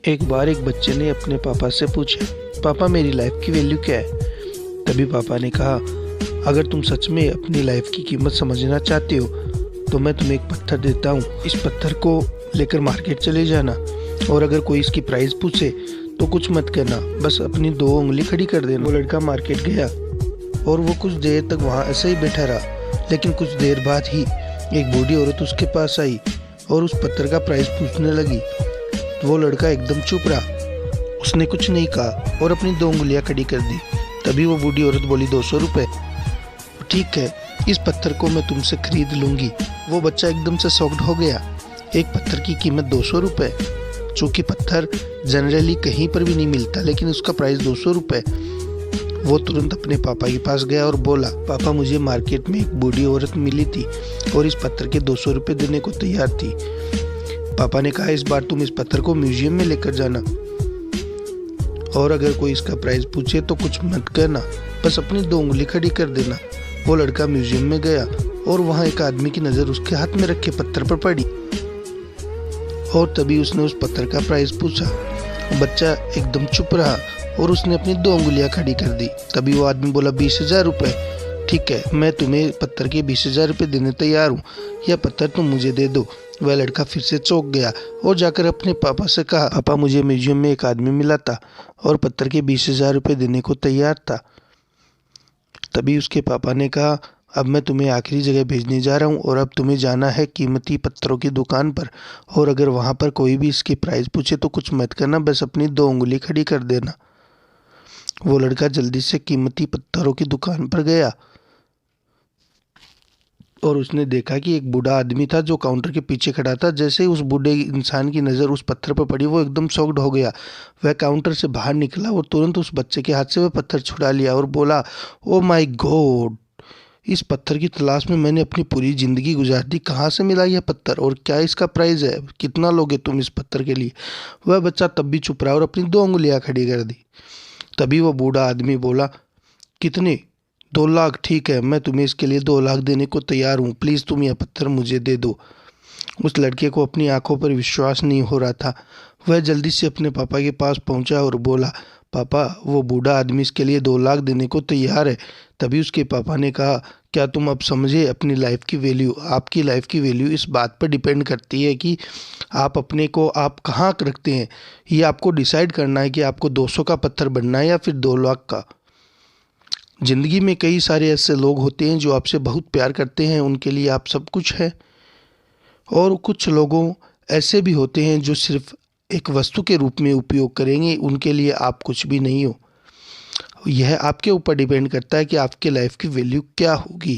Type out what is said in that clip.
एक बार एक बच्चे ने अपने पापा से पूछा, पापा मेरी लाइफ की वैल्यू क्या है। तभी पापा ने कहा, अगर तुम सच में अपनी लाइफ की कीमत समझना चाहते हो तो मैं तुम्हें एक पत्थर देता हूँ। इस पत्थर को लेकर मार्केट चले जाना और अगर कोई इसकी प्राइस पूछे तो कुछ मत करना, बस अपनी 2 उंगली खड़ी कर देना। वो लड़का मार्केट गया और वो कुछ देर तक वहाँ ऐसे ही बैठा रहा, लेकिन कुछ देर बाद ही एक बूढ़ी औरत उसके पास आई और उस पत्थर का प्राइस पूछने लगी। वो लड़का एकदम चुप रहा, उसने कुछ नहीं कहा और अपनी 2 उंगलियां खड़ी कर दी। तभी वो बूढ़ी औरत बोली, 200 रुपये। ठीक है, इस पत्थर को मैं तुमसे खरीद लूंगी। वो बच्चा एकदम से शॉक्ड हो गया, एक पत्थर की कीमत 200 रुपये। चूँकि पत्थर जनरली कहीं पर भी नहीं मिलता, लेकिन उसका प्राइस 200 रुपये। वो तुरंत अपने पापा के पास गया और बोला, पापा मुझे मार्केट में एक बूढ़ी औरत मिली थी और इस पत्थर के 200 रुपये देने को तैयार थी। पापा ने कहा, इस बार तुम इस पत्थर को म्यूजियम में लेकर जाना और अगर कोई इसका प्राइस पूछे तो कुछ मत करना, बस अपनी 2 उंगली खड़ी कर देना। वो लड़का म्यूजियम में गया और वहाँ एक आदमी की नज़र उसके हाथ में रखे पत्थर पर पड़ी और तभी उसने उस पत्थर का प्राइस पूछा। बच्चा एकदम चुप रहा और उसने अपनी 2 उंगलियां खड़ी कर दी। तभी वो आदमी बोला, 20,000 रुपये। ठीक है, मैं तुम्हें पत्थर के 20,000 रुपये देने तैयार हूँ, यह पत्थर तुम मुझे दे दो। वह लड़का फिर से चौंक गया और जाकर अपने पापा से कहा, पापा मुझे म्यूजियम में एक आदमी मिला था और पत्थर के 20,000 रुपये देने को तैयार था। तभी उसके पापा ने कहा, अब मैं तुम्हें आखिरी जगह भेजने जा रहा हूँ और अब तुम्हें जाना है कीमती पत्थरों की दुकान पर और अगर वहाँ पर कोई भी इसकी प्राइस पूछे तो कुछ मत करना, बस अपनी 2 उंगली खड़ी कर देना। वो लड़का जल्दी से कीमती पत्थरों की दुकान पर गया और उसने देखा कि एक बूढ़ा आदमी था जो काउंटर के पीछे खड़ा था। जैसे ही उस बूढ़े इंसान की नज़र उस पत्थर पर पड़ी, वो एकदम शॉक्ड हो गया। वह काउंटर से बाहर निकला और तुरंत उस बच्चे के हाथ से वह पत्थर छुड़ा लिया और बोला, ओ माय गॉड, इस पत्थर की तलाश में मैंने अपनी पूरी ज़िंदगी गुजार दी। कहाँ से मिला यह पत्थर और क्या इसका प्राइस है, कितना लोगे तुम इस पत्थर के लिए। वह बच्चा तब भी चुप रहा और अपनी 2 उंगलियां खड़ी कर दी। तभी वो बूढ़ा आदमी बोला, कितने? 2 लाख। ठीक है, मैं तुम्हें इसके लिए 2 लाख देने को तैयार हूँ, प्लीज़ तुम यह पत्थर मुझे दे दो। उस लड़के को अपनी आंखों पर विश्वास नहीं हो रहा था। वह जल्दी से अपने पापा के पास पहुंचा और बोला, पापा वो बूढ़ा आदमी इसके लिए 2 लाख देने को तैयार है। तभी उसके पापा ने कहा, क्या तुम अब समझे अपनी लाइफ की वैल्यू? आपकी लाइफ की वैल्यू इस बात पर डिपेंड करती है कि आप अपने को आप कहाँ रखते हैं। ये आपको डिसाइड करना है कि आपको 200 का पत्थर बनना है या फिर 2 लाख का। ज़िंदगी में कई सारे ऐसे लोग होते हैं जो आपसे बहुत प्यार करते हैं, उनके लिए आप सब कुछ है, और कुछ लोगों ऐसे भी होते हैं जो सिर्फ एक वस्तु के रूप में उपयोग करेंगे, उनके लिए आप कुछ भी नहीं हो। यह आपके ऊपर डिपेंड करता है कि आपके लाइफ की वैल्यू क्या होगी।